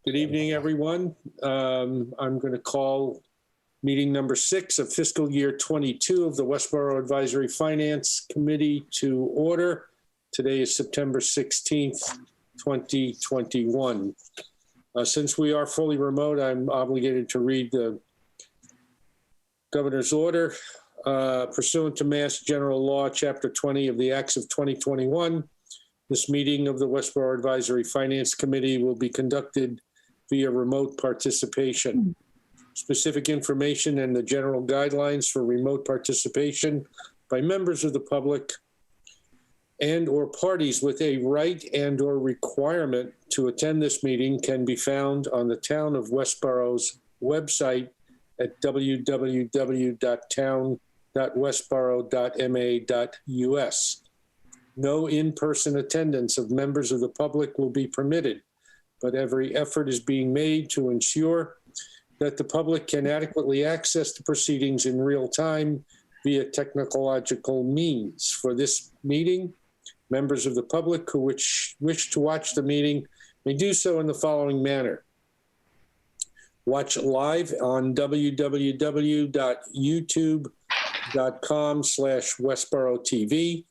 Good evening, everyone. I'm going to call meeting number 6 of fiscal year 22 of the Westborough Advisory Finance Committee to order. Today is September 16th, 2021. Since we are fully remote, I'm obligated to read the governor's order. Pursuant to Mass General Law, Chapter 20 of the Acts of 2021, this meeting of the Westborough Advisory Finance Committee will be conducted via remote participation. Specific information and the general guidelines for remote participation by members of the public and or parties with a right and or requirement to attend this meeting can be found on the Town of Westborough's website at www.town.westborough.ma.us. No in-person attendance of members of the public will be permitted, but every effort is being made to ensure that the public can adequately access the proceedings in real time via technological means. For this meeting, members of the public who wish to watch the meeting may do so in the following manner. Watch live on www.youtube.com/Westborough TV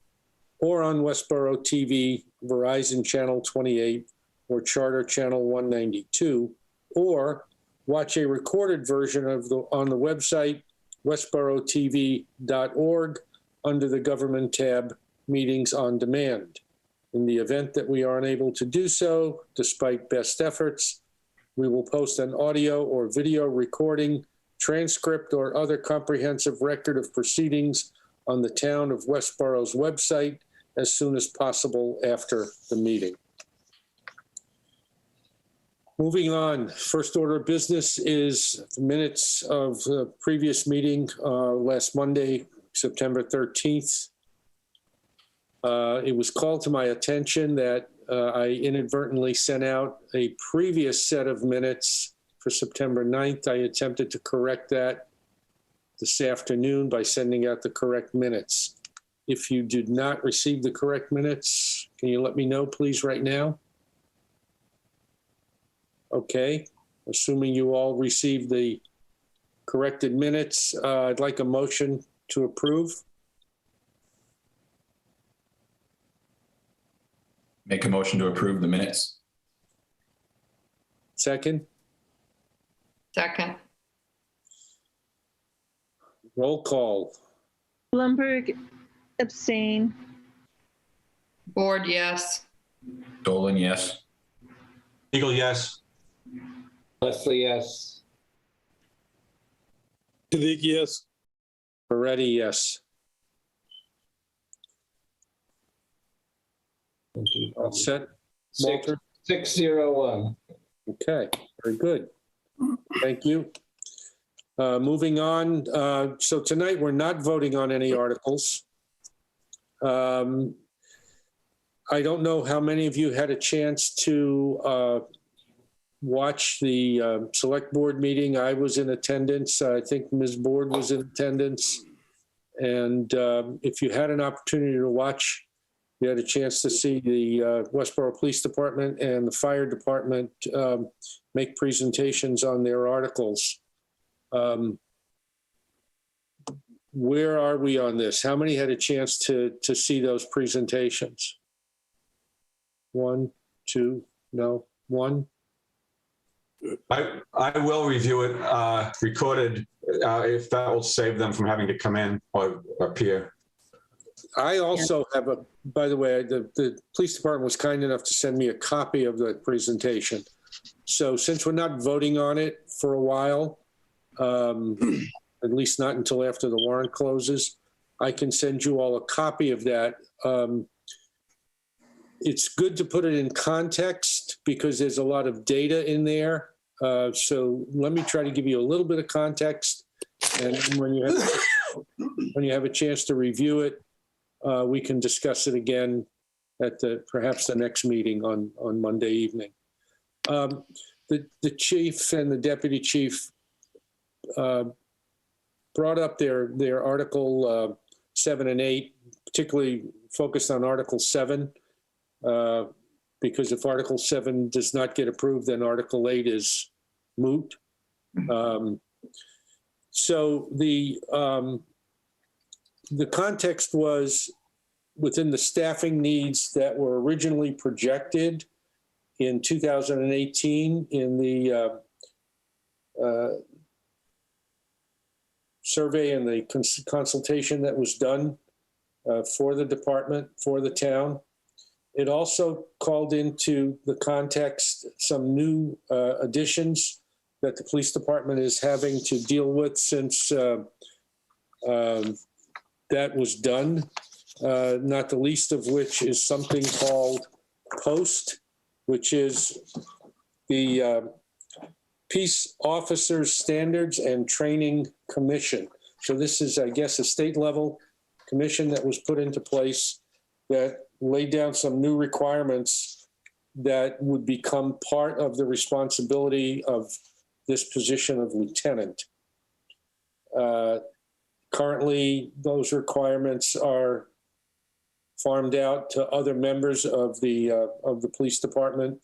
or on Westborough TV, Verizon Channel 28, or Charter Channel 192, or watch a recorded version of on the website westboroughTV.org under the Government tab, Meetings on Demand. In the event that we are unable to do so, despite best efforts, we will post an audio or video recording, transcript, or other comprehensive record of proceedings on the Town of Westborough's website as soon as possible after the meeting. Moving on, first order of business is the minutes of the previous meeting last Monday, September 13th. It was called to my attention that I inadvertently sent out a previous set of minutes for September 9th. I attempted to correct that this afternoon by sending out the correct minutes. If you did not receive the correct minutes, can you let me know, please, right now? Okay, assuming you all received the corrected minutes, I'd like a motion to approve. Make a motion to approve the minutes. Second, Second. roll call. Blumberg, abstain. Board, yes. Dolan, yes. Eagle, yes. Leslie, yes. Siddiqui, yes. Moretti, yes. All set, Walter? 601. Okay, very good. Thank you. Moving on. So tonight we're not voting on any articles. I don't know how many of you had a chance to watch the select board meeting. I was in attendance. I think Ms. Board was in attendance. And if you had an opportunity to watch, you had a chance to see the Westborough Police Department and the Fire Department make presentations on their articles. Where are we on this? How many had a chance to see those presentations? One, two, no, one. I will review it recorded if that will save them from having to come in or appear. I also have a, by the way, the police department was kind enough to send me a copy of the presentation. So since we're not voting on it for a while, at least not until after the warrant closes, I can send you all a copy of that. It's good to put it in context because there's a lot of data in there. So let me try to give you a little bit of context, and when you have a chance to review it, we can discuss it again at perhaps the next meeting on Monday evening. The chief and the deputy chief brought up their Article 7 and 8, particularly focused on Article 7. because if Article 7 does not get approved, then Article 8 is moot. So the context was within the staffing needs that were originally projected in 2018 in the survey and the consultation that was done for the department, for the town. It also called into the context some new additions that the police department is having to deal with since that was done, not the least of which is something called POST, which is the Peace Officers Standards and Training Commission. So this is, I guess, a state level commission that was put into place that laid down some new requirements that would become part of the responsibility of this position of lieutenant. Currently, those requirements are farmed out to other members of the police department,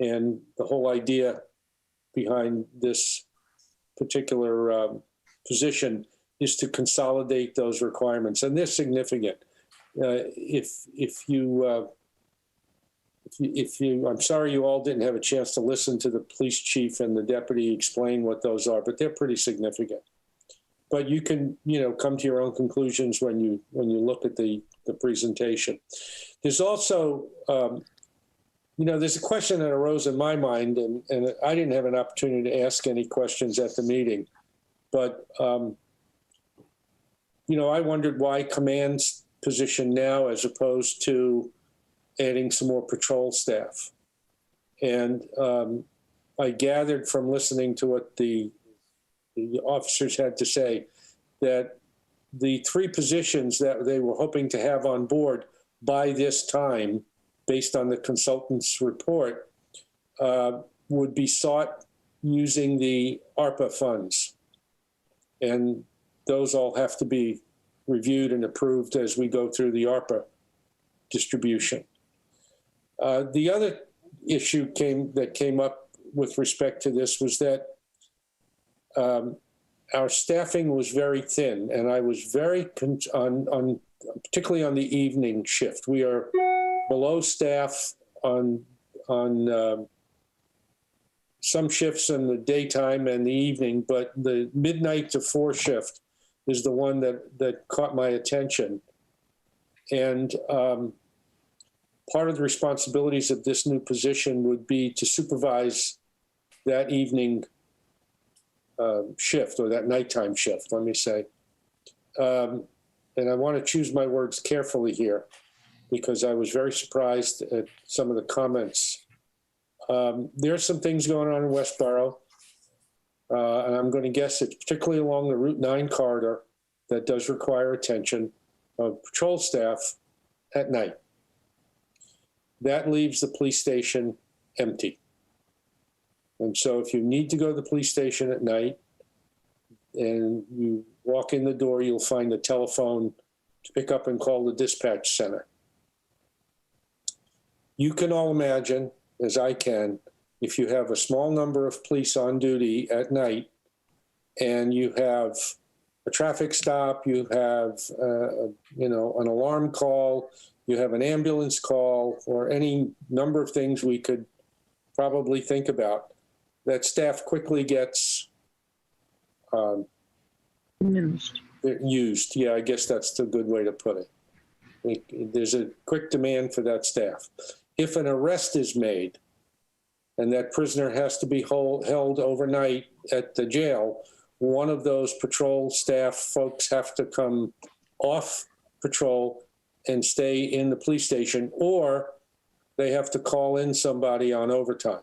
and the whole idea behind this particular position is to consolidate those requirements, and they're significant. If you, I'm sorry you all didn't have a chance to listen to the police chief and the deputy explain what those are, but they're pretty significant. But you can, come to your own conclusions when you look at the presentation. There's also, there's a question that arose in my mind, and I didn't have an opportunity to ask any questions at the meeting, but I wondered why command's position now as opposed to adding some more patrol staff. And I gathered from listening to what the officers had to say that the 3 positions that they were hoping to have on board by this time, based on the consultant's report, would be sought using the ARPA funds. And those all have to be reviewed and approved as we go through the ARPA distribution. The other issue that came up with respect to this was that our staffing was very thin, and I was very particularly on the evening shift. We are below staff on some shifts in the daytime and the evening, but the midnight to 4 shift is the one that caught my attention. And part of the responsibilities of this new position would be to supervise that evening shift, or that nighttime shift, let me say. And I want to choose my words carefully here because I was very surprised at some of the comments. There are some things going on in Westborough, and I'm going to guess it's particularly along the Route 9 corridor that does require attention of patrol staff at night. That leaves the police station empty. And so if you need to go to the police station at night and you walk in the door, you'll find a telephone to pick up and call the dispatch center. You can all imagine, as I can, if you have a small number of police on duty at night and you have a traffic stop, you have an alarm call, you have an ambulance call, or any number of things we could probably think about, that staff quickly gets Diminished. used. Yeah, I guess that's a good way to put it. There's a quick demand for that staff. If an arrest is made and that prisoner has to be held overnight at the jail, one of those patrol staff folks have to come off patrol and stay in the police station, or they have to call in somebody on overtime.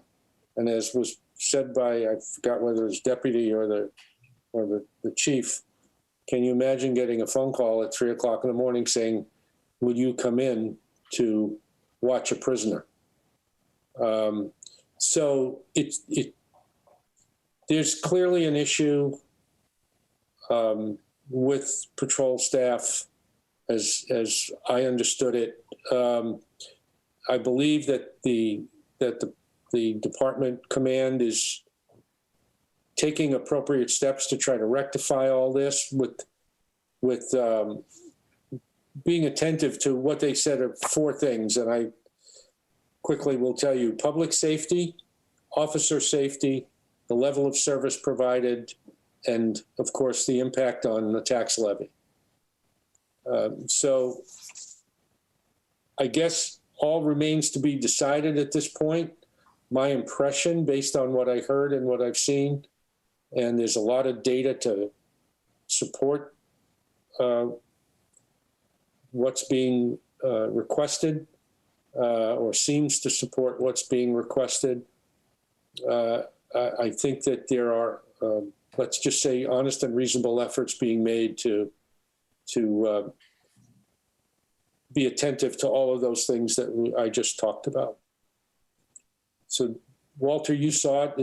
And as was said by, I forgot whether it was deputy or the chief, can you imagine getting a phone call at 3 o'clock in the morning saying, would you come in to watch a prisoner? So there's clearly an issue with patrol staff as I understood it. I believe that the department command is taking appropriate steps to try to rectify all this with being attentive to what they said are 4 things. And I quickly will tell you: public safety, officer safety, the level of service provided, and of course the impact on the tax levy. So I guess all remains to be decided at this point. My impression, based on what I heard and what I've seen, and there's a lot of data to support what's being requested, or seems to support what's being requested. I think that there are, let's just say, honest and reasonable efforts being made to be attentive to all of those things that I just talked about. So, Walter, you saw it.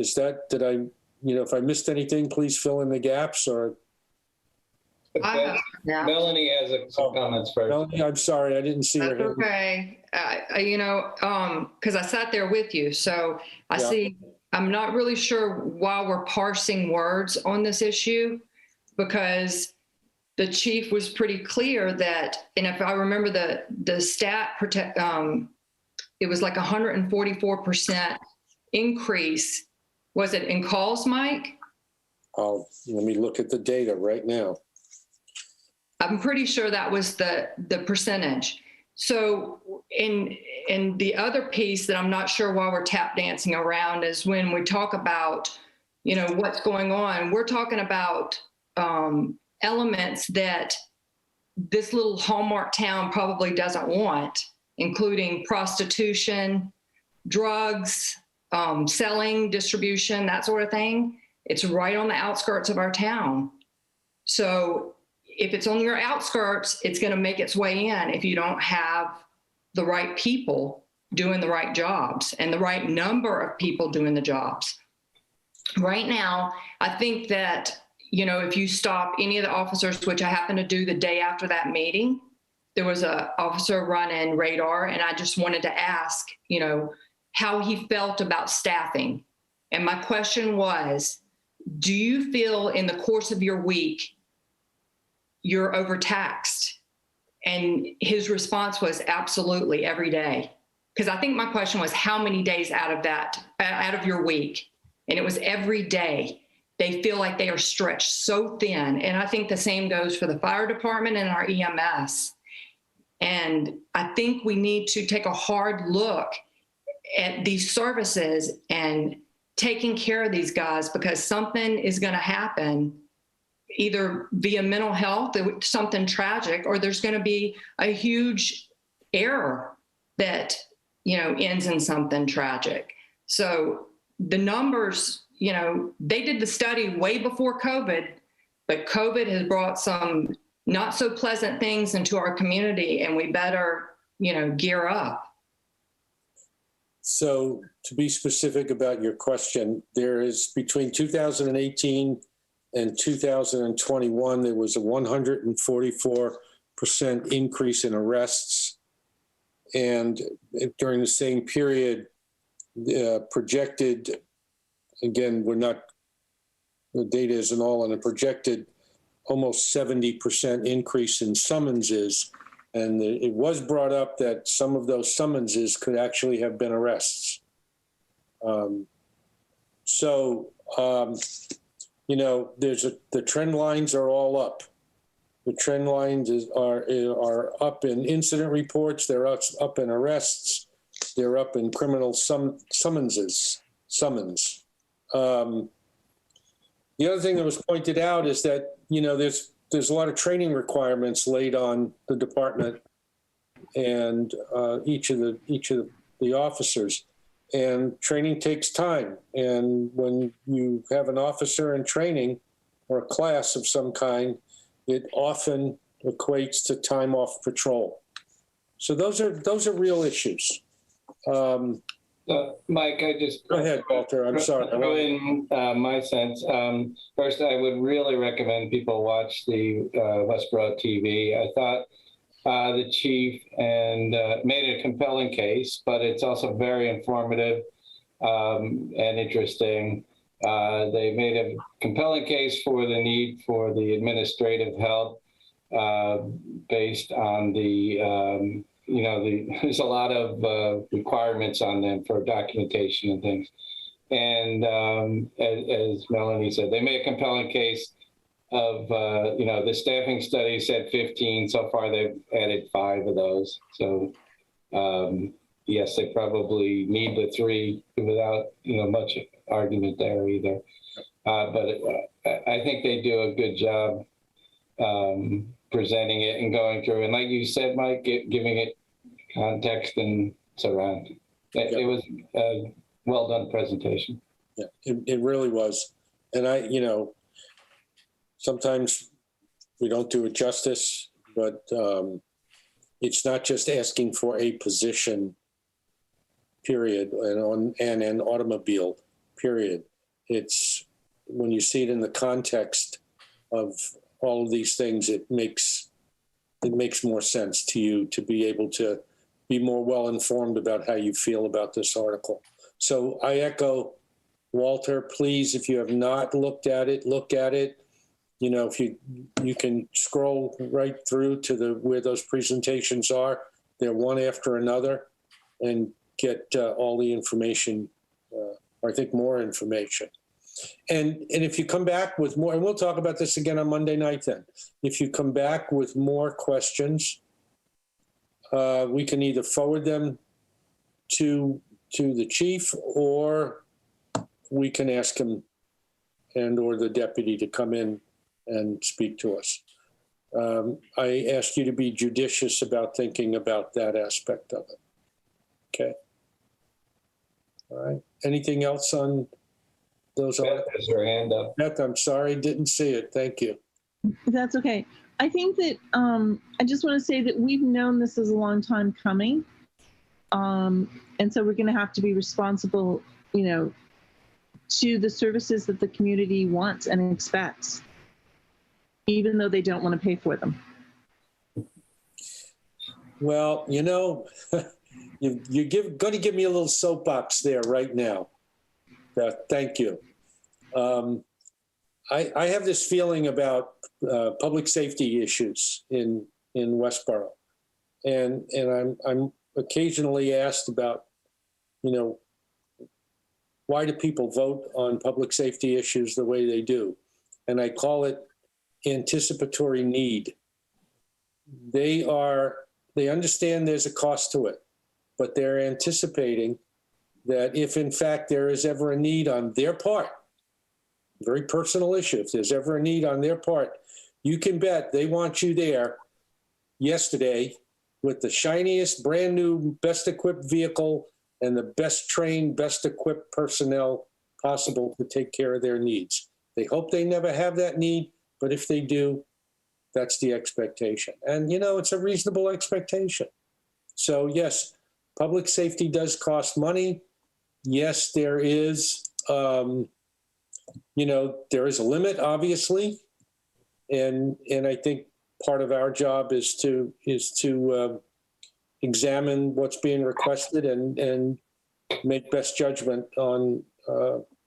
Did I, if I missed anything, please fill in the gaps, or. Yeah. Melanie has some comments first. Melanie, I'm sorry, I didn't see her That's hand. okay. Because I sat there with you, so I Yeah. see. I'm not really sure why we're parsing words on this issue, because the chief was pretty clear that, and if I remember the stat, it was like 144% increase. Was it in calls, Mike? Let me look at the data right now. I'm pretty sure that was the percentage. So in the other piece that I'm not sure why we're tap dancing around is when we talk about, what's going on, we're talking about elements that this little Hallmark town probably doesn't want, including prostitution, drugs, selling, distribution, that sort of thing. It's right on the outskirts of our town. So if it's on your outskirts, it's going to make its way in if you don't have the right people doing the right jobs and the right number of people doing the jobs. Right now, I think that, if you stop any of the officers, which I happened to do the day after that meeting, there was an officer running radar, and I just wanted to ask, how he felt about staffing. And my question was, do you feel in the course of your week you're overtaxed? And his response was absolutely every day. Because I think my question was, how many days out of your week? And it was every day. They feel like they are stretched so thin. And I think the same goes for the fire department and our EMS. And I think we need to take a hard look at these services and taking care of these guys, because something is going to happen, either via mental health, something tragic, or there's going to be a huge error that, ends in something tragic. So the numbers, they did the study way before COVID, but COVID has brought some not so pleasant things into our community, and we better, gear up. So to be specific about your question, there is between 2018 and 2021, there was a 144% increase in arrests. And during the same period, projected, again, the data isn't all on a projected almost 70% increase in summonses. And it was brought up that some of those summonses could actually have been arrests. The trend lines are all up. The trend lines are up in incident reports. They're up in arrests. They're up in criminal summons. The other thing that was pointed out is that, there's a lot of training requirements laid on the department and each of the officers, and training takes time. And when you have an officer in training or a class of some kind, it often equates to time off patrol. So those are real issues. Mike, I just Go ahead, Walter. I'm sorry. throw in my sense. First, I would really recommend people watch the Westborough TV. I thought the chief and made a compelling case, but it's also very informative and interesting. They made a compelling case for the need for the administrative help based on the, there's a lot of requirements on them for documentation and things. And as Melanie said, they made a compelling case of, the staffing study said 15. So far, they've added 5 of those. So, yes, they probably need the 3 without, much argument there either. But I think they do a good job presenting it and going through. And like you said, Mike, giving it context and surround. It was a well done presentation. Yeah, it really was. And sometimes we don't do it justice, but it's not just asking for a position, period, and an automobile, period. It's when you see it in the context of all of these things, it makes more sense to you to be able to be more well informed about how you feel about this article. So I echo Walter, please, if you have not looked at it, look at it. If you can scroll right through to where those presentations are, they're one after another, and get all the information, or I think more information. And if you come back with more, and we'll talk about this again on Monday night then, if you come back with more questions, we can either forward them to the chief, or we can ask him or the deputy to come in and speak to us. I ask you to be judicious about thinking about that aspect of it. Okay. All right. Anything else on those? Beth has her hand up. Beth, I'm sorry, didn't see it. Thank you. That's okay. I think that I just want to say that we've known this is a long time coming. And so we're going to have to be responsible, to the services that the community wants and expects, even though they don't want to pay for them. Well, you're going to give me a little soapbox there right now. Thank you. I have this feeling about public safety issues in Westborough, and I'm occasionally asked about, why do people vote on public safety issues the way they do? And I call it anticipatory need. They understand there's a cost to it, but they're anticipating that if in fact there is ever a need on their part, very personal issue, if there's ever a need on their part, you can bet they want you there yesterday with the shiniest, brand new, best equipped vehicle and the best trained, best equipped personnel possible to take care of their needs. They hope they never have that need, but if they do, that's the expectation. And, it's a reasonable expectation. So yes, public safety does cost money. Yes, there is, there is a limit, obviously. And I think part of our job is to examine what's being requested and make best judgment on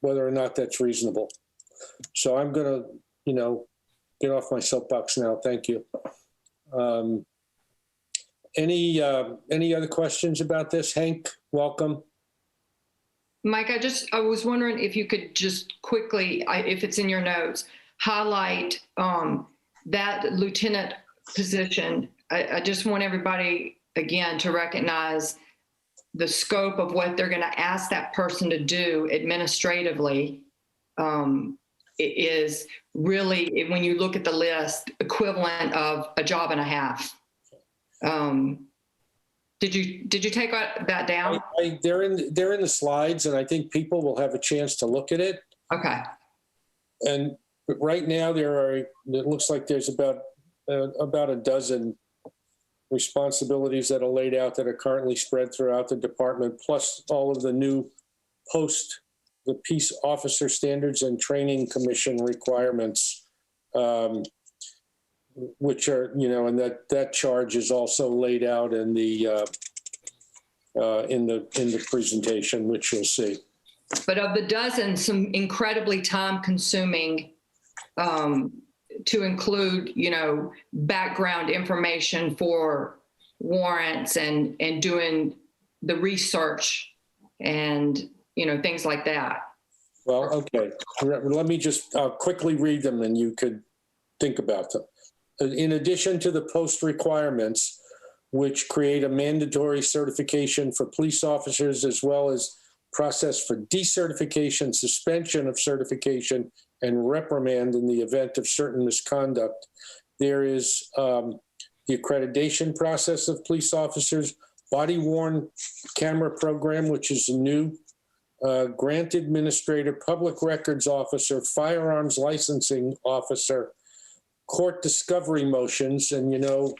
whether or not that's reasonable. So I'm going to, get off my soapbox now. Thank you. Any other questions about this? Hank, welcome. Mike, I was wondering if you could just quickly, if it's in your notes, highlight that lieutenant position. I just want everybody, again, to recognize the scope of what they're going to ask that person to do administratively. It is really, when you look at the list, equivalent of a job and a half. Did you take that down? They're in the slides, and I think people will have a chance to look at it. Okay. And right now it looks like there's about a dozen responsibilities that are laid out that are currently spread throughout the department, plus all of the new the Peace Officer Standards and Training Commission requirements. which are, and that charge is also laid out in the presentation, which you'll see. But of the dozen, some incredibly time-consuming to include, background information for warrants and doing the research and, things like that. Well, okay. Let me just quickly read them and you could think about them. In addition to the post requirements, which create a mandatory certification for police officers, as well as process for decertification, suspension of certification, and reprimand in the event of certain misconduct, there is the accreditation process of police officers, body-worn camera program, which is a new grant administrator, public records officer, firearms licensing officer, court discovery motions, and you know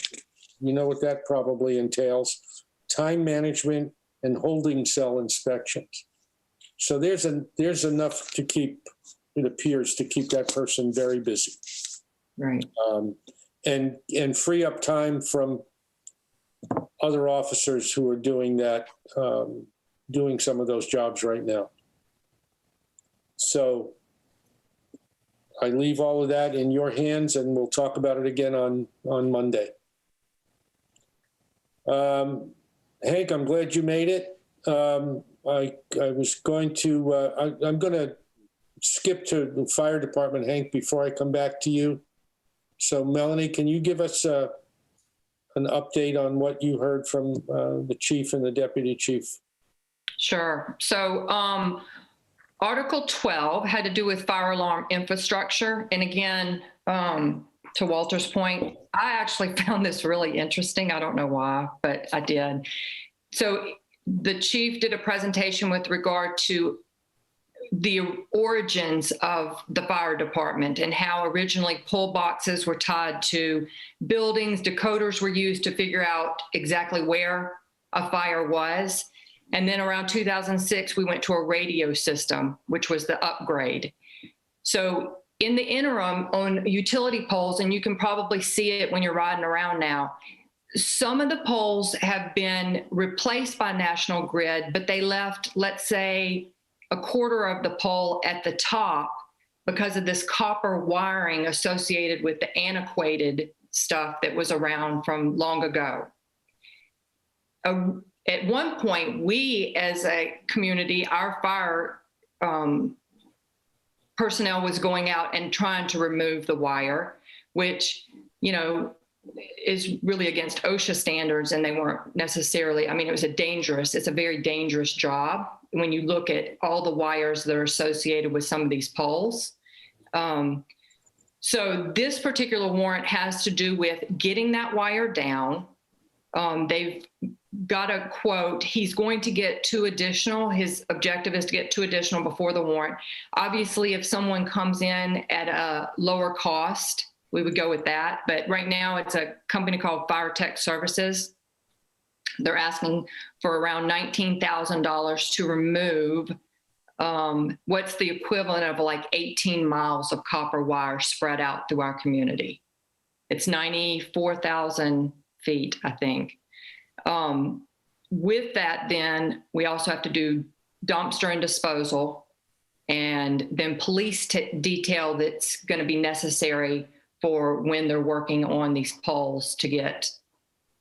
what that probably entails, time management and holding cell inspections. So there's enough to keep, it appears, to keep that person very busy. Right. And free up time from other officers who are doing that, doing some of those jobs right now. So I leave all of that in your hands, and we'll talk about it again on Monday. Hank, I'm glad you made it. I was going to, I'm going to skip to the fire department, Hank, before I come back to you. So Melanie, can you give us an update on what you heard from the chief and the deputy chief? Sure. So Article 12 had to do with fire alarm infrastructure. And again, to Walter's point, I actually found this really interesting. I don't know why, but I did. So the chief did a presentation with regard to the origins of the fire department and how originally pull boxes were tied to buildings. Decoders were used to figure out exactly where a fire was. And then around 2006, we went to a radio system, which was the upgrade. So in the interim on utility poles, and you can probably see it when you're riding around now, some of the poles have been replaced by National Grid, but they left, let's say, a quarter of the pole at the top because of this copper wiring associated with the antiquated stuff that was around from long ago. At one point, we as a community, our fire personnel was going out and trying to remove the wire, which, is really against OSHA standards, and they weren't necessarily, it's a very dangerous job when you look at all the wires that are associated with some of these poles. So this particular warrant has to do with getting that wire down. They've got a quote. He's going to get 2 additional. His objective is to get 2 additional before the warrant. Obviously, if someone comes in at a lower cost, we would go with that. But right now it's a company called Fire Tech Services. They're asking for around $19,000 to remove what's the equivalent of like 18 miles of copper wire spread out through our community. It's 94,000 feet, I think. With that, then we also have to do dumpster and disposal, and then police detail that's going to be necessary for when they're working on these poles to get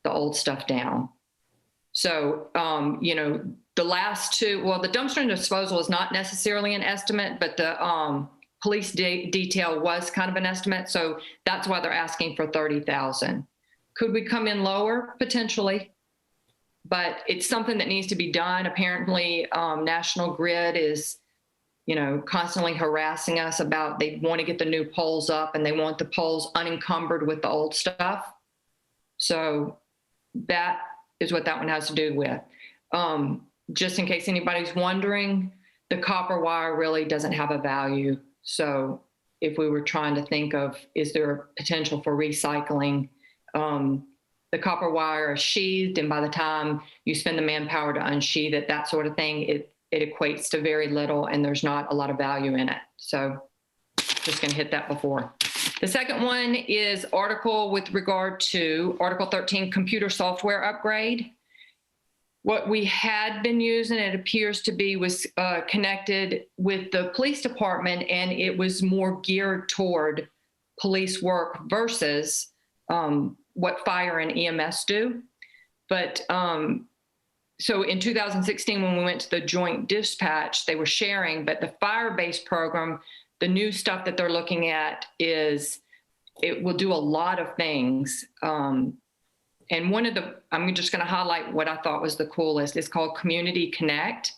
the old stuff down. So, the last 2, well, the dumpster and disposal is not necessarily an estimate, but the police detail was kind of an estimate. So that's why they're asking for 30,000. Could we come in lower? Potentially, but it's something that needs to be done. Apparently, National Grid is, constantly harassing us about they want to get the new poles up and they want the poles unencumbered with the old stuff. So that is what that one has to do with. Just in case anybody's wondering, the copper wire really doesn't have a value. So if we were trying to think of, is there potential for recycling? The copper wire is sheathed, and by the time you spend the manpower to unsheath it, that sort of thing, it equates to very little, and there's not a lot of value in it. So just going to hit that before. The second one is article with regard to Article 13, computer software upgrade. What we had been using, it appears to be, was connected with the police department, and it was more geared toward police work versus what fire and EMS do. But so in 2016, when we went to the joint dispatch, they were sharing, but the fire-based program, the new stuff that they're looking at is it will do a lot of things. And one of the, I'm just going to highlight what I thought was the coolest. It's called Community Connect.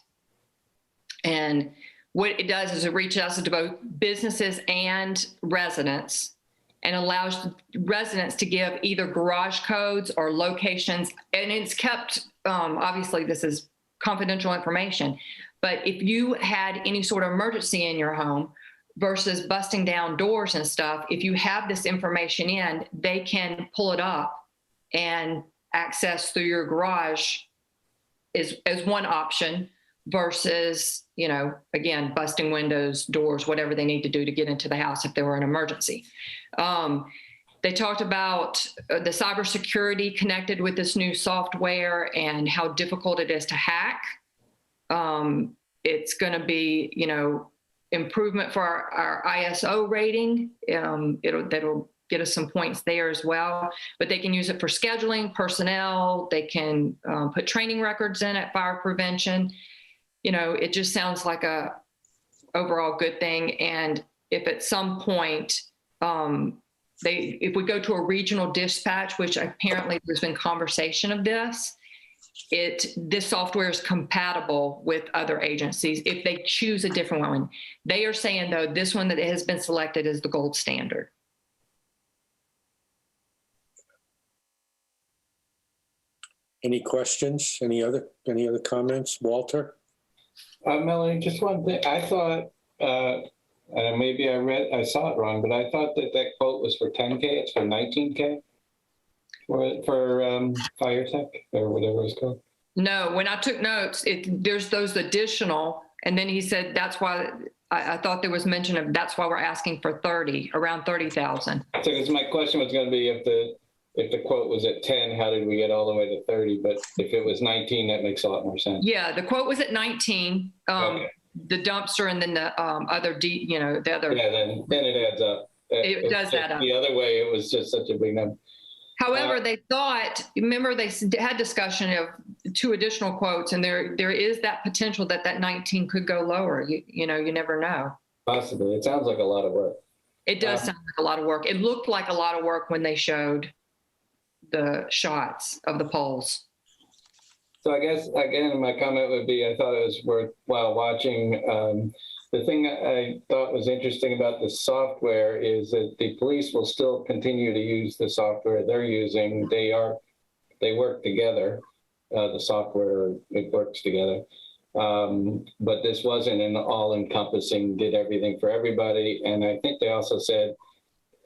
And what it does is it reaches out to both businesses and residents and allows residents to give either garage codes or locations. And it's kept, obviously this is confidential information, but if you had any sort of emergency in your home versus busting down doors and stuff, if you have this information in, they can pull it up and access through your garage is as one option versus, you know, again, busting windows, doors, whatever they need to do to get into the house if there were an emergency. They talked about the cybersecurity connected with this new software and how difficult it is to hack. It's going to be, you know, improvement for our ISO rating. That'll get us some points there as well, but they can use it for scheduling personnel. They can put training records in at fire prevention. You know, it just sounds like a overall good thing. And if at some point, if we go to a regional dispatch, which apparently there's been conversation of this software is compatible with other agencies if they choose a different one. They are saying, though, this one that has been selected is the gold standard. Any questions? Any other comments? Walter? Melanie, just one thing. I thought, maybe I saw it wrong, but I thought that quote was for 10K. It's for 19K for fire tech or whatever it's called. No, when I took notes, there's those additional, and then he said that's why I thought there was mention of that's why we're asking for around 30,000. So my question was going to be if the quote was at 10, how did we get all the way to 30? But if it was 19, that makes a lot more sense. Yeah, the quote was at 19. Okay. The dumpster and then the other, the other. Yeah, then it adds up. It does add up. The other way, it was just such a big number. However, they thought, remember they had discussion of 2 additional quotes, and there is that potential that 19 could go lower. You never know. Possibly. It sounds like a lot of work. It does sound like a lot of work. It looked like a lot of work when they showed the shots of the poles. So I guess, again, my comment would be, I thought it was worthwhile watching. The thing I thought was interesting about the software is that the police will still continue to use the software they're using. They work together. The software, it works together. But this wasn't an all-encompassing, did everything for everybody. And I think they also said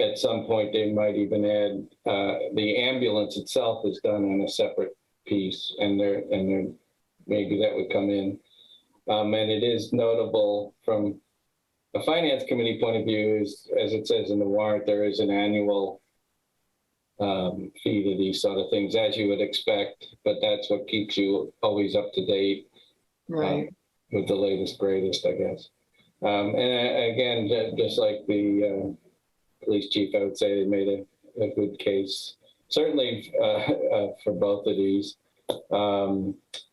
at some point they might even add the ambulance itself is done on a separate piece, and maybe that would come in. And it is notable from a finance committee point of view, as it says in the warrant, there is an annual fee to these sort of things, as you would expect, but that's what keeps you always up to date, right? With the latest, greatest, I guess. And again, just like the police chief, I would say they made a good case, certainly for both of these.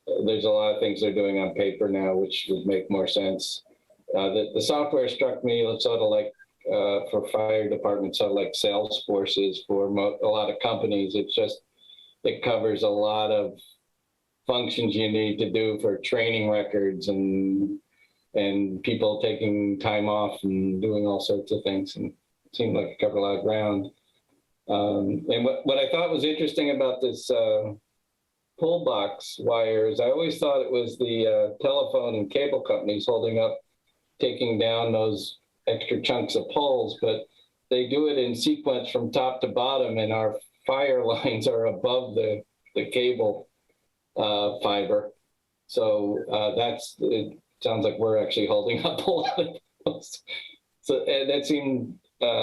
There's a lot of things they're doing on paper now, which would make more sense. The software struck me sort of like for fire departments, sort of like Salesforce is for a lot of companies. It covers a lot of functions you need to do for training records and people taking time off and doing all sorts of things. And it seemed like it covered a lot of ground. And what I thought was interesting about this pull box wires, I always thought it was the telephone and cable companies holding up, taking down those extra chunks of poles, but they do it in sequence from top to bottom, and our fire lines are above the cable fiber. So it sounds like we're actually holding up a lot of those. So that seemed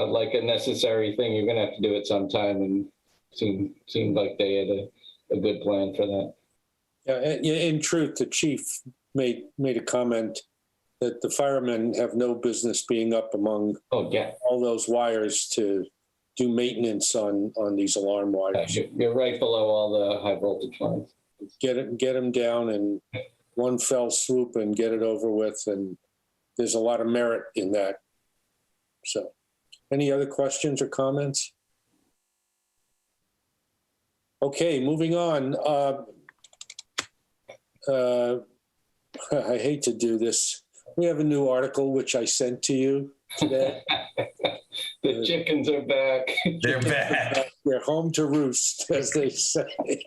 like a necessary thing. You're going to have to do it sometime, and seemed like they had a good plan for that. Yeah, in truth, the chief made a comment that the firemen have no business being up among Oh, yeah. all those wires to do maintenance on these alarm wires. You're right below all the high voltage lines. Get them down in one fell swoop and get it over with. And there's a lot of merit in that. So, any other questions or comments? Okay, moving on. I hate to do this. We have a new article which I sent to you today. The chickens are back. They're back. They're home to roost, as they say.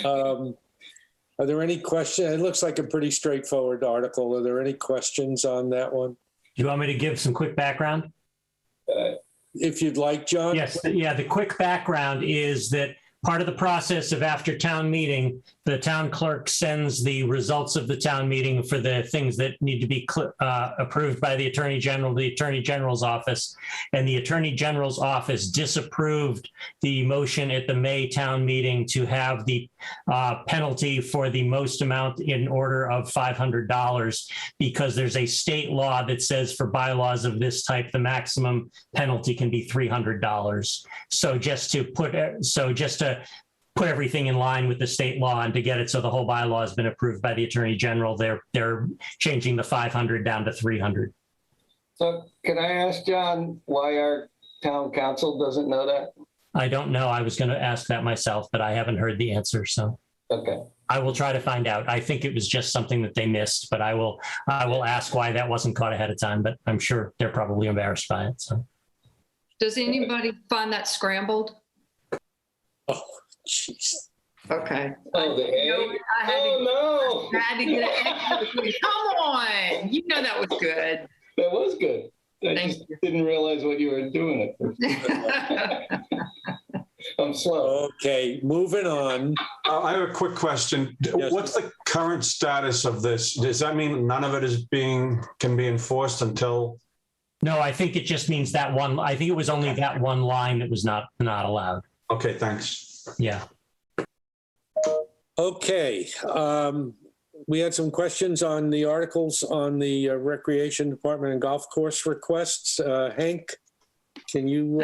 Are there any questions? It looks like a pretty straightforward article. Are there any questions on that one? Do you want me to give some quick background? If you'd like, John. Yes. Yeah. The quick background is that part of the process of after town meeting, the town clerk sends the results of the town meeting for the things that need to be approved by the Attorney General, the Attorney General's office. And the Attorney General's office disapproved the motion at the May town meeting to have the penalty for the most amount in order of $500, because there's a state law that says for bylaws of this type, the maximum penalty can be $300. So just to put everything in line with the state law and to get it so the whole bylaw has been approved by the Attorney General, they're changing the 500 down to 300. So can I ask John why our town council doesn't know that? I don't know. I was going to ask that myself, but I haven't heard the answer. So Okay. I will try to find out. I think it was just something that they missed, but I will ask why that wasn't caught ahead of time, but I'm sure they're probably embarrassed by it. So. Does anybody find that scrambled? Oh, jeez. Okay. Oh, the egg? I had Oh, I had to get an extra. Come on. You know that was good. no. That was good. I Thank just didn't realize what you were doing at first. I'm slow. Okay, moving on. I have a quick question. Yes. What's the current status of this? Does that mean none of it can be enforced until? No, I think it just means that one. I think it was only that one line that was not allowed. Okay, thanks. Yeah. Okay, we had some questions on the articles on the Recreation Department and golf course requests. Hank, can you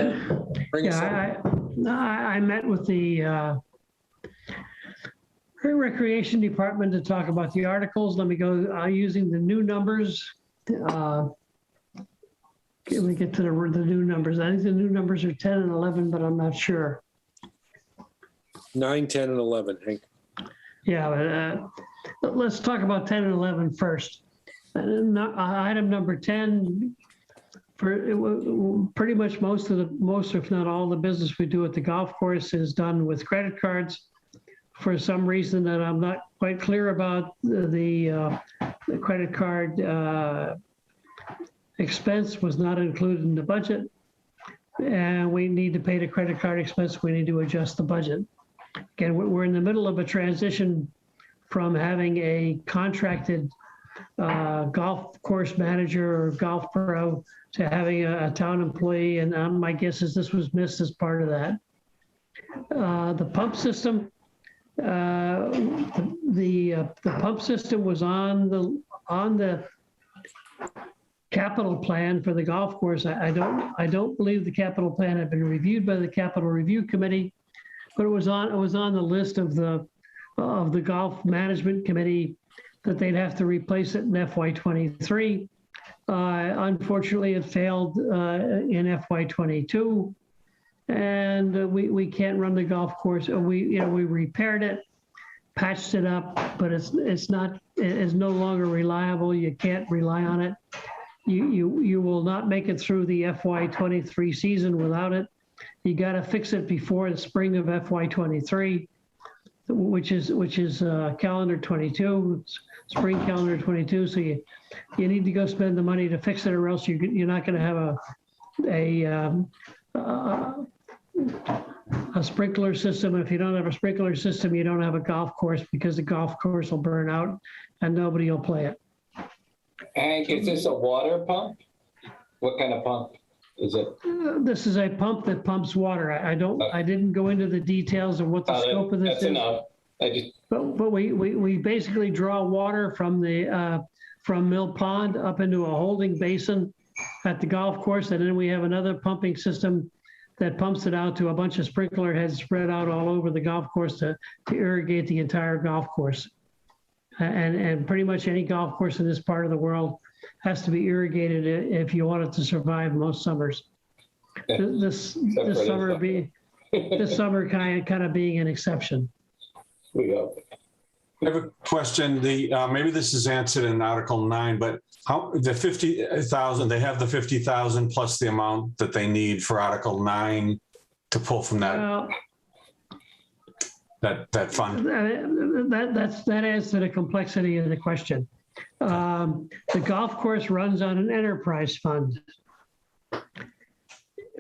bring us up? I met with the Recreation Department to talk about the articles. Let me go using the new numbers. Let me get to the new numbers. I think the new numbers are 10 and 11, but I'm not sure. 9, 10, and 11, Hank. Yeah, but let's talk about 10 and 11 first. Item number 10, pretty much most, if not all, the business we do at the golf course is done with credit cards. For some reason that I'm not quite clear about, the credit card expense was not included in the budget, and we need to pay the credit card expense. We need to adjust the budget. Again, we're in the middle of a transition from having a contracted golf course manager or golf pro to having a town employee, and my guess is this was missed as part of that. The pump system, the pump system was on the capital plan for the golf course. I don't believe the capital plan had been reviewed by the capital review committee, but it was on the list of the golf management committee that they'd have to replace it in FY23. Unfortunately, it failed in FY22, and we can't run the golf course. We repaired it, patched it up, but it's no longer reliable. You can't rely on it. You will not make it through the FY23 season without it. You got to fix it before the spring of FY23, which is calendar 22, spring calendar 22. So you need to go spend the money to fix it, or else you're not going to have a sprinkler system. If you don't have a sprinkler system, you don't have a golf course, because the golf course will burn out and nobody will play it. Hank, is this a water pump? What kind of pump? Is it? This is a pump that pumps water. I didn't go into the details of what the scope of this That's is. enough. I just, But we basically draw water from the from Mill Pond up into a holding basin at the golf course, and then we have another pumping system that pumps it out to a bunch of sprinkler heads spread out all over the golf course to irrigate the entire golf course. And pretty much any golf course in this part of the world has to be irrigated if you want it to survive most summers. This summer kind of being an exception. we go. I have a question. Maybe this is answered in Article 9, but how the 50,000, they have the 50,000 plus the amount that they need for Article 9 to pull from that fund. That adds to the complexity of the question. The golf course runs on an enterprise fund.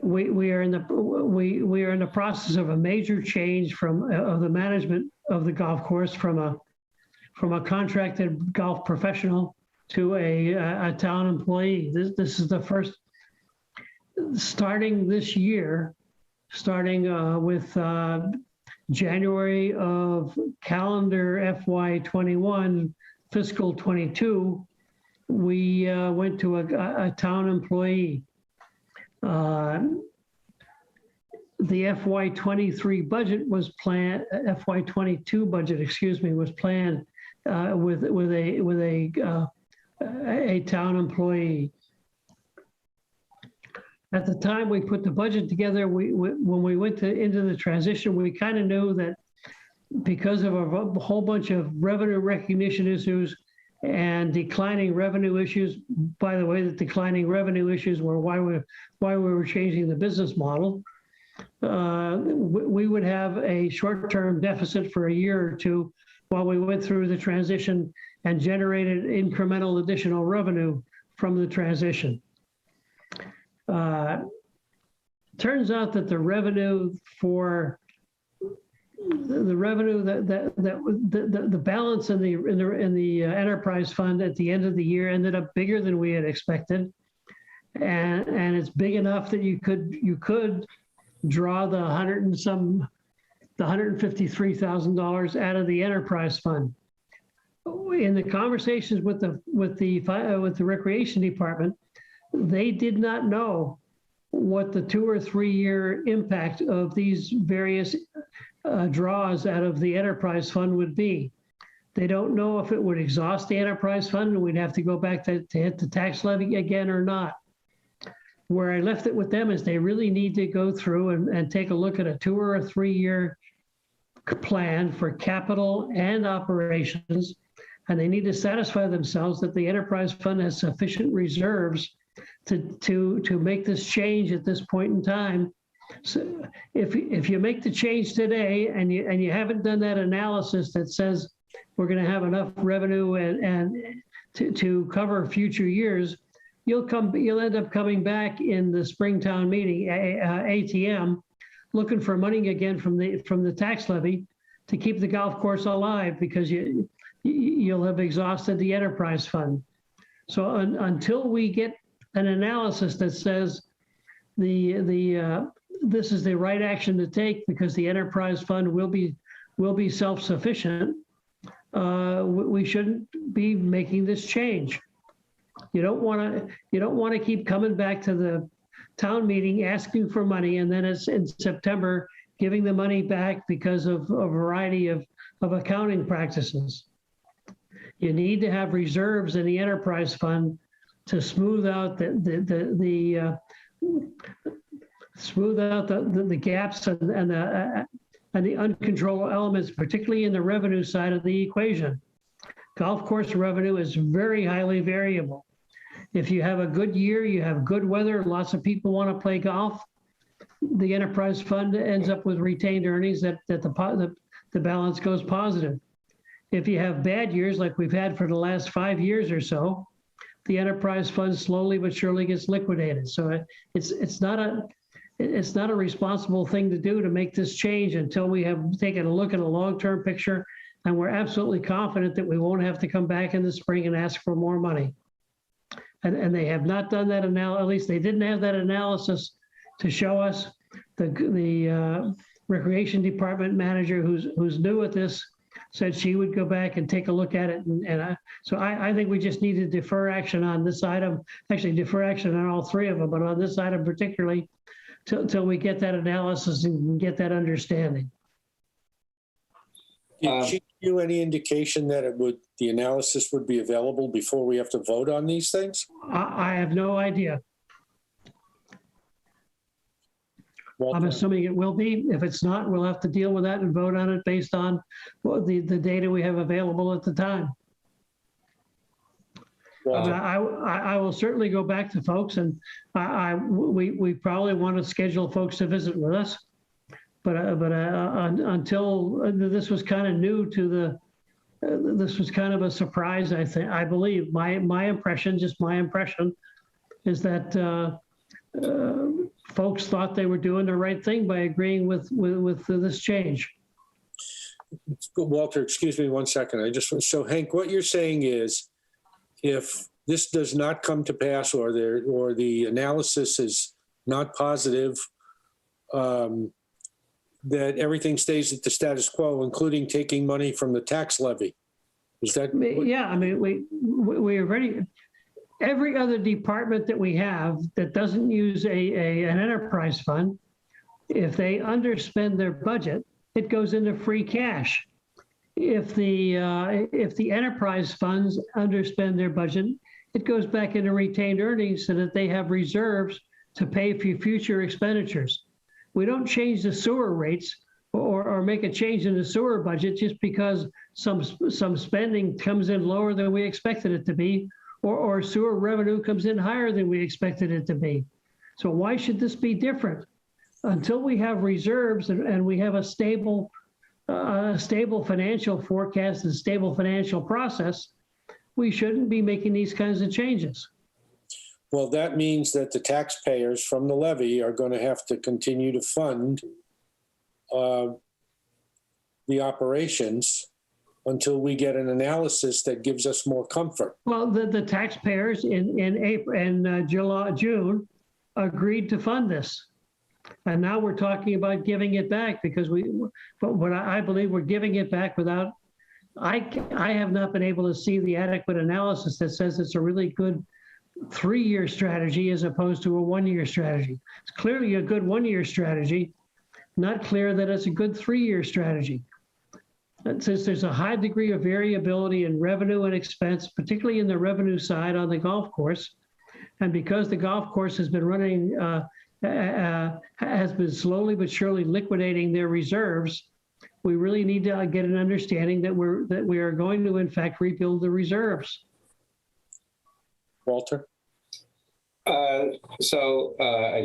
We are in the process of a major change of the management of the golf course from a contracted golf professional to a town employee. This is the first, starting this year, with January of calendar FY21, fiscal 22, we went to a town employee. The FY23 budget was planned, FY22 budget, excuse me, was planned with a town employee. At the time we put the budget together, when we went into the transition, we kind of knew that because of a whole bunch of revenue recognition issues and declining revenue issues, by the way, the declining revenue issues were why we were changing the business model. We would have a short-term deficit for a year or two while we went through the transition and generated incremental additional revenue from the transition. Turns out that the revenue for the balance in the enterprise fund at the end of the year ended up bigger than we had expected, and it's big enough that you could draw the $153,000 out of the enterprise fund. In the conversations with the recreation department, they did not know what the 2 or 3 year impact of these various draws out of the enterprise fund would be. They don't know if it would exhaust the enterprise fund and we'd have to go back to hit the tax levy again or not. Where I left it with them is they really need to go through and take a look at a 2 or 3 year plan for capital and operations. And they need to satisfy themselves that the enterprise fund has sufficient reserves to make this change at this point in time. So if you make the change today and you haven't done that analysis that says we're going to have enough revenue and to cover future years, you'll end up coming back in the Springtown meeting, ATM, looking for money again from the tax levy to keep the golf course alive because you'll have exhausted the enterprise fund. So until we get an analysis that says this is the right action to take because the enterprise fund will be self-sufficient, we shouldn't be making this change. You don't want to keep coming back to the town meeting asking for money and then it's in September giving the money back because of a variety of accounting practices. You need to have reserves in the enterprise fund to smooth out the gaps and the uncontrollable elements, particularly in the revenue side of the equation. Golf course revenue is very highly variable. If you have a good year, you have good weather, lots of people want to play golf, the enterprise fund ends up with retained earnings that the balance goes positive. If you have bad years like we've had for the last 5 years or so, the enterprise fund slowly but surely gets liquidated. So it's not a responsible thing to do to make this change until we have taken a look at a long-term picture and we're absolutely confident that we won't have to come back in the spring and ask for more money. And they have not done that at least they didn't have that analysis to show us. The recreation department manager who's new at this said she would go back and take a look at it. So I think we just need to defer action on this item, actually defer action on all three of them, but on this item particularly, till we get that analysis and get that understanding. Did she give you any indication that the analysis would be available before we have to vote on these things? I have no idea. Walter? I'm assuming it will be. If it's not, we'll have to deal with that and vote on it based on the data we have available at the time. Walter? I will certainly go back to folks, and we probably want to schedule folks to visit with us. But until this was kind of new to this was kind of a surprise. I believe my impression, just my impression, is that folks thought they were doing the right thing by agreeing with this change. Walter, excuse me 1 second. So Hank, what you're saying is, if this does not come to pass, or the analysis is not positive, that everything stays at the status quo, including taking money from the tax levy. Is that? Yeah, I mean, we already, every other department that we have that doesn't use an enterprise fund, if they underspend their budget, it goes into free cash. If the enterprise funds underspend their budget, it goes back into retained earnings so that they have reserves to pay for future expenditures. We don't change the sewer rates or make a change in the sewer budget just because some spending comes in lower than we expected it to be, or sewer revenue comes in higher than we expected it to be. So why should this be different? Until we have reserves and we have a stable financial forecast and stable financial process, we shouldn't be making these kinds of changes. Well, that means that the taxpayers from the levy are going to have to continue to fund the operations until we get an analysis that gives us more comfort. Well, the taxpayers in April and June agreed to fund this. And now we're talking about giving it back because but I believe we're giving it back without, I have not been able to see the adequate analysis that says it's a really good 3-year strategy as opposed to a 1-year strategy. It's clearly a good 1-year strategy, not clear that it's a good 3-year strategy. And since there's a high degree of variability in revenue and expense, particularly in the revenue side on the golf course, and because the golf course has been running, has been slowly but surely liquidating their reserves, we really need to get an understanding that we are going to in fact rebuild the reserves. Walter? I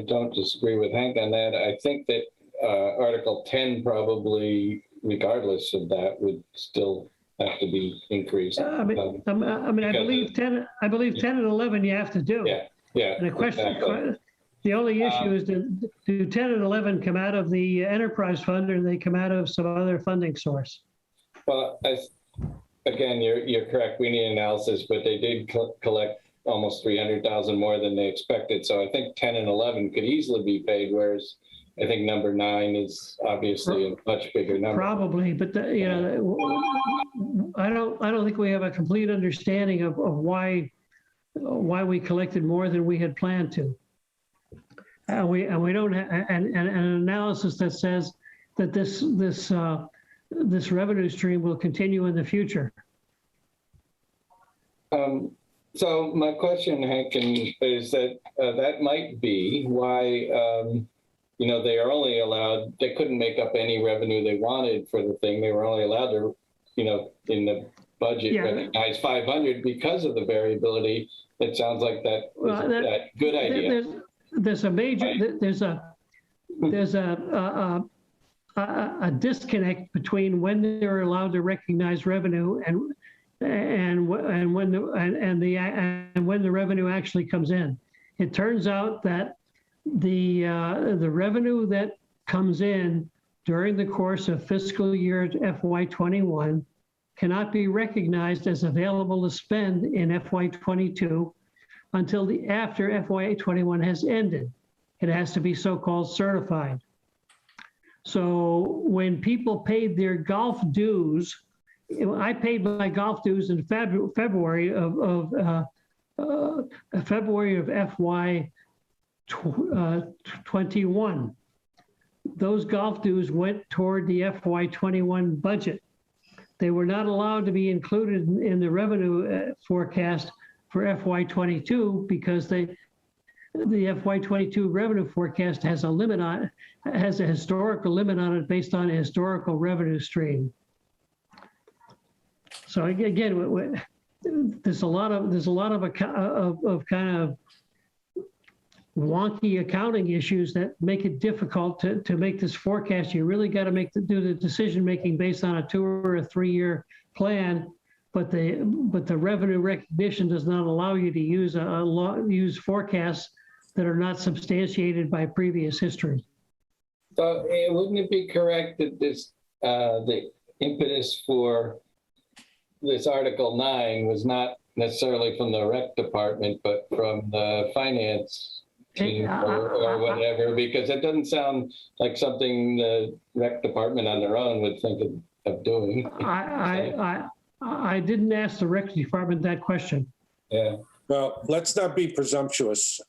don't disagree with Hank on that. I think that Article 10 probably, regardless of that, would still have to be increased. I believe 10 and 11 you have to do. Yeah. And the question, exactly. The only issue is do 10 and 11 come out of the enterprise fund, or do they come out of some other funding source? Well, again, you're correct. We need analysis, but they did collect almost 300,000 more than they expected. So I think 10 and 11 could easily be paid, whereas I think number 9 is obviously a much bigger number. Probably, but I don't think we have a complete understanding of why we collected more than we had planned to. And we don't have an analysis that says that this revenue stream will continue in the future. So my question, Hank, is that that might be why, they are only allowed, they couldn't make up any revenue they wanted for the thing. They were only allowed to, in the budget, recognize 500 because of the variability. It sounds like that was a good idea. There's a major, there's a disconnect between when they're allowed to recognize revenue and when the revenue actually comes in. It turns out that the revenue that comes in during the course of fiscal year FY21 cannot be recognized as available to spend in FY22 until after FY21 has ended. It has to be so-called certified. So when people paid their golf dues, I paid my golf dues in February of FY21. Those golf dues went toward the FY21 budget. They were not allowed to be included in the revenue forecast for FY22 because the FY22 revenue forecast has a limit on, has a historical limit on it based on a historical revenue stream. So again, there's a lot of kind of wonky accounting issues that make it difficult to make this forecast. You really got to do the decision making based on a 2 or a 3 year plan, but the revenue recognition does not allow you to use forecasts that are not substantiated by previous history. So wouldn't it be correct that this the impetus for this Article 9 was not necessarily from the rec department, but from the finance team or whatever, because it doesn't sound like something the rec department on their own would think of doing. I didn't ask the rec department that question. Yeah. Well, let's not be presumptuous.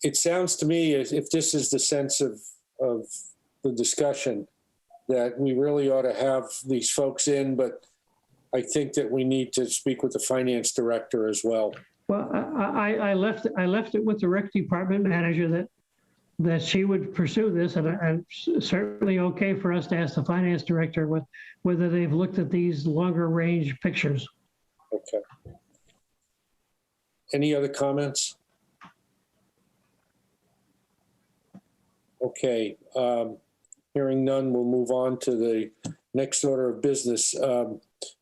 It sounds to me as if this is the sense of the discussion, that we really ought to have these folks in, but I think that we need to speak with the finance director as well. Well, I left it with the rec department manager that she would pursue this, and certainly okay for us to ask the finance director whether they've looked at these longer range pictures. Okay. Any other comments? Okay, hearing none, we'll move on to the next order of business.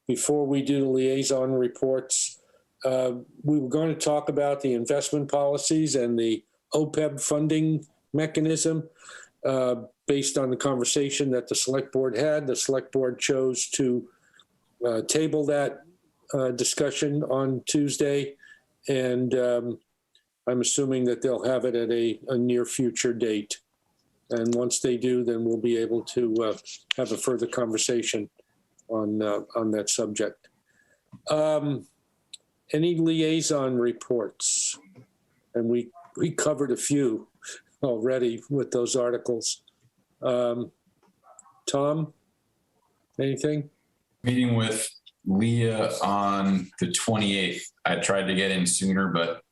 Before we do the liaison reports, we were going to talk about the investment policies and the OPEB funding mechanism. Based on the conversation that the select board had, the select board chose to table that discussion on Tuesday. And I'm assuming that they'll have it at a near future date. And once they do, then we'll be able to have a further conversation on that subject. Any liaison reports? And we covered a few already with those articles. Tom, anything? Meeting with Leah on the 28th. I tried to get in sooner, but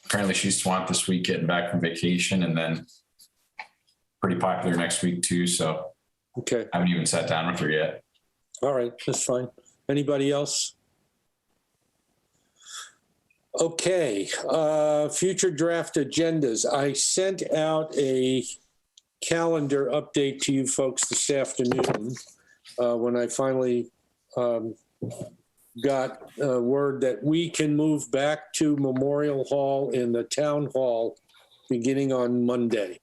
apparently she's swamped this week getting back from vacation, and then pretty popular next week too. So Okay, I haven't even sat down with her yet. all right, that's fine. Anybody else? Okay, future draft agendas. I sent out a calendar update to you folks this afternoon when I finally got word that we can move back to Memorial Hall in the town hall beginning on Monday.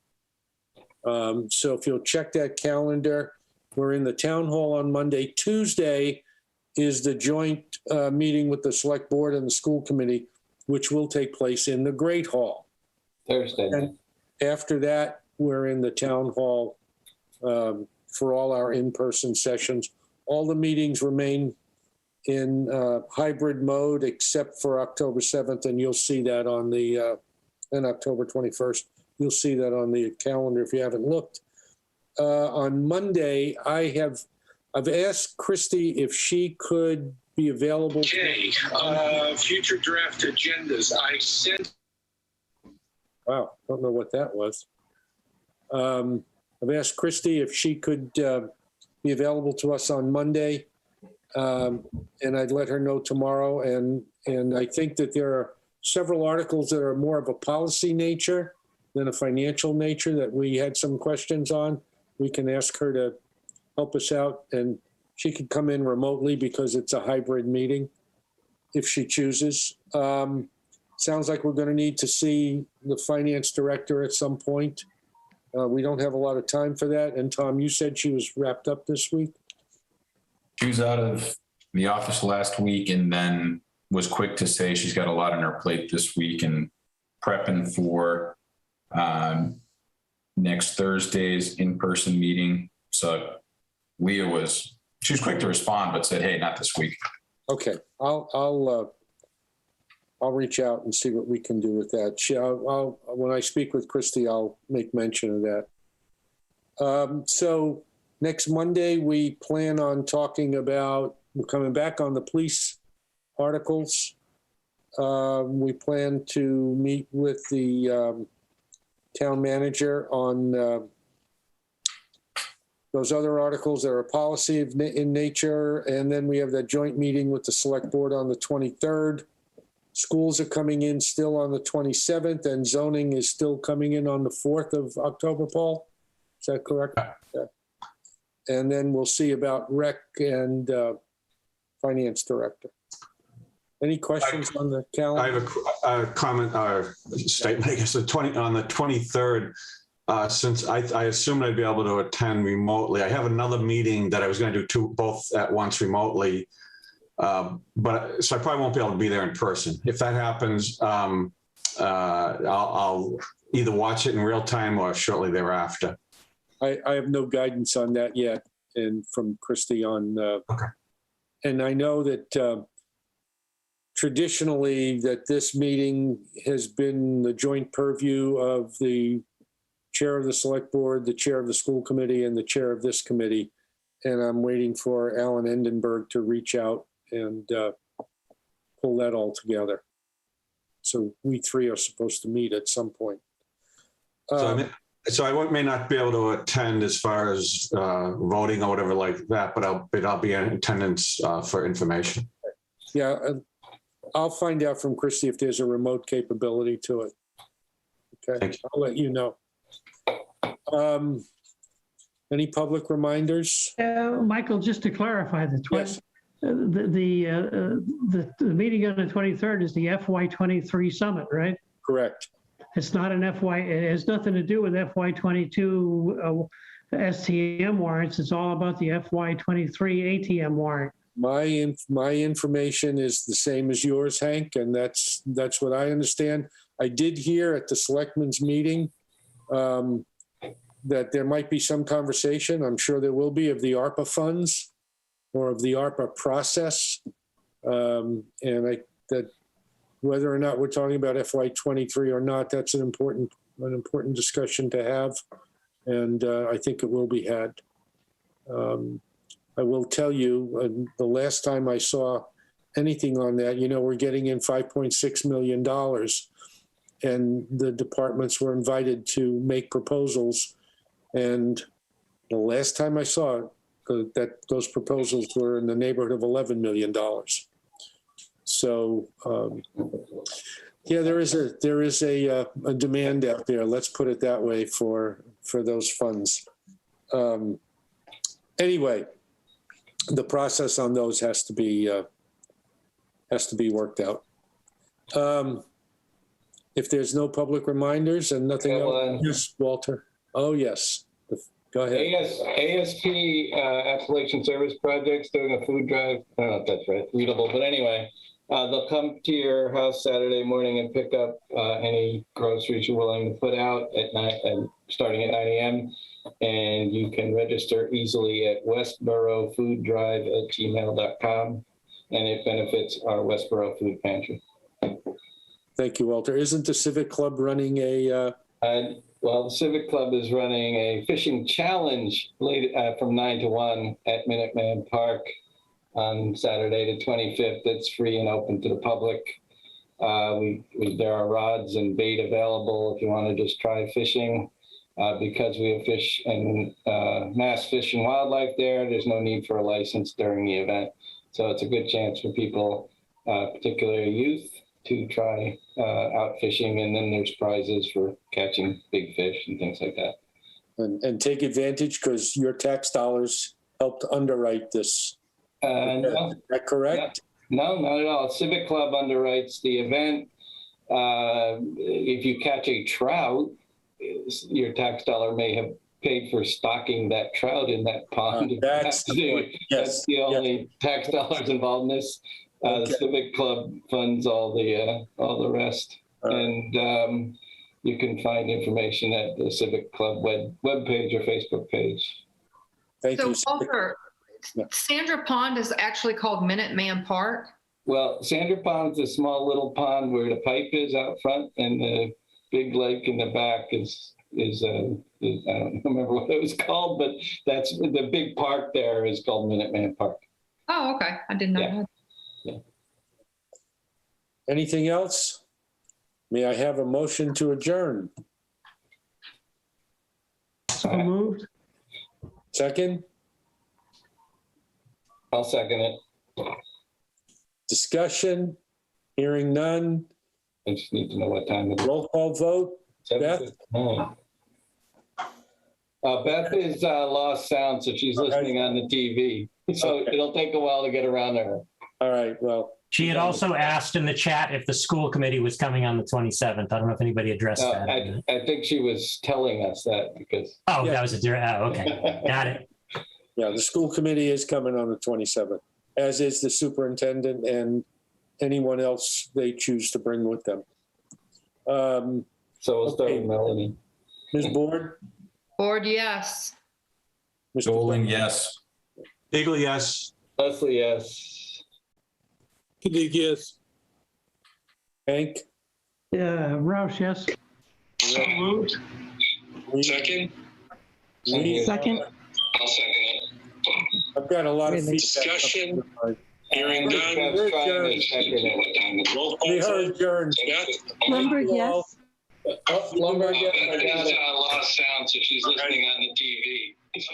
So if you'll check that calendar, we're in the town hall on Monday. Tuesday is the joint meeting with the select board and the school committee, which will take place in the Great Hall. Thursday. And after that, we're in the town hall for all our in-person sessions. All the meetings remain in hybrid mode except for October 7th, and you'll see that on the, and October 21st. You'll see that on the calendar if you haven't looked. On Monday, I've asked Christy if she could be available. Okay, future draft agendas. I sent. Wow, don't know what that was. I've asked Christy if she could be available to us on Monday, and I'd let her know tomorrow. And I think that there are several articles that are more of a policy nature than a financial nature that we had some questions on. We can ask her to help us out, and she could come in remotely because it's a hybrid meeting if she chooses. Sounds like we're going to need to see the finance director at some point. We don't have a lot of time for that. And Tom, you said she was wrapped up this week? She was out of the office last week, and then was quick to say she's got a lot on her plate this week and prepping for next Thursday's in-person meeting. So Leah she was quick to respond, but said, hey, not this week. Okay, I'll reach out and see what we can do with that. When I speak with Christy, I'll make mention of that. So next Monday, we plan on talking about, we're coming back on the police articles. We plan to meet with the town manager on those other articles that are policy in nature. And then we have that joint meeting with the select board on the 23rd. Schools are coming in still on the 27th, and zoning is still coming in on the 4th of October, Paul? Is that correct? Yeah. And then we'll see about rec and finance director. Any questions on the calendar? I have a comment or statement, I guess, on the 23rd. Since I assumed I'd be able to attend remotely, I have another meeting that I was going to do both at once remotely. So I probably won't be able to be there in person. If that happens, I'll either watch it in real time or shortly thereafter. I have no guidance on that yet, and from Christy on. Okay. And I know that traditionally that this meeting has been the joint purview of the chair of the select board, the chair of the school committee, and the chair of this committee. And I'm waiting for Alan Endenberg to reach out and pull that all together. So we three are supposed to meet at some point. So I may not be able to attend as far as voting or whatever like that, but I'll be in attendance for information. Yeah, I'll find out from Christy if there's a remote capability to it. Okay, Thank you. I'll let you know. Any public reminders? Michael, just to clarify, Yes. the meeting on the 23rd is the FY23 summit, right? Correct. It's not an it has nothing to do with FY22 STM warrants. It's all about the FY23 ATM warrant. My information is the same as yours, Hank, and that's what I understand. I did hear at the selectmen's meeting that there might be some conversation, I'm sure there will be, of the ARPA funds or of the ARPA process. And that whether or not we're talking about FY23 or not, that's an important discussion to have. And I think it will be had. I will tell you, the last time I saw anything on that, we're getting in $5.6 million, and the departments were invited to make proposals. And the last time I saw it, that those proposals were in the neighborhood of $11 million. So, yeah, there is a demand out there. Let's put it that way for those funds. Anyway, the process on those has to be worked out. If there's no public reminders and nothing else, yes, Walter. Oh yes, go ahead. ASP Appalachian Service Project's doing a food drive. I don't know if that's right, readable, but anyway, they'll come to your house Saturday morning and pick up any groceries you're willing to put out at night, and starting at 9 a.m. And you can register easily at westboroughfooddrive@gmail.com, and it benefits our Westborough Food Pantry. Thank you, Walter. Isn't the Civic Club running a? Well, the Civic Club is running a fishing challenge late from 9 to 1 at Minuteman Park on Saturday the 25th. It's free and open to the public. There are rods and bait available if you want to just try fishing. Because we have fish and mass fish and wildlife there, there's no need for a license during the event. So it's a good chance for people, particularly youth, to try out fishing, and then there's prizes for catching big fish and things like that. And take advantage because your tax dollars helped underwrite this. No, is that correct? No, not at all. Civic Club underwrites the event. If you catch a trout, your tax dollar may have paid for stocking that trout in that pond. That's the point. Yes. That's the only tax dollars involved in this. The Civic Club funds all the rest. And you can find information at the Civic Club webpage or Facebook page. Thank So you. Walter, Sandra Pond is actually called Minuteman Park. Well, Sandra Pond's a small little pond where the pipe is out front, and the big lake in the back is I don't remember what it was called, but that's the big park there is called Minuteman Park. Oh, okay. I didn't know Yeah. that. Yeah. Anything else? May I have a motion to adjourn? So moved. Second, I'll second it. discussion, hearing none, I just need to know what time it is. roll call vote. Beth? 7:59. Beth is lost sound, so she's listening on the TV. So Okay. it'll take a while to get around to her. All right, well, She had also asked in the chat if the school committee was coming on the 27th. I don't know if anybody addressed that. I think she was telling us that because. Oh, Yeah. that was okay. Got it. yeah, the school committee is coming on the 27th, as is the superintendent and anyone else they choose to bring with them. So we'll start Okay. with Melanie. Ms. Board? Board, yes. Mr. Doling, yes. Eagle, yes. Leslie, yes. Yes. Hank? Yeah, Roush, yes. Moved. Second. Second. I'll second it. I've got a lot of Really? feedback. Discussion. Hearing Beth's none. trying to second it. What time is it? We are adjourned. Lumberg, yes. Lumberg, yes, I got it. Lost sound, so she's listening on the TV. So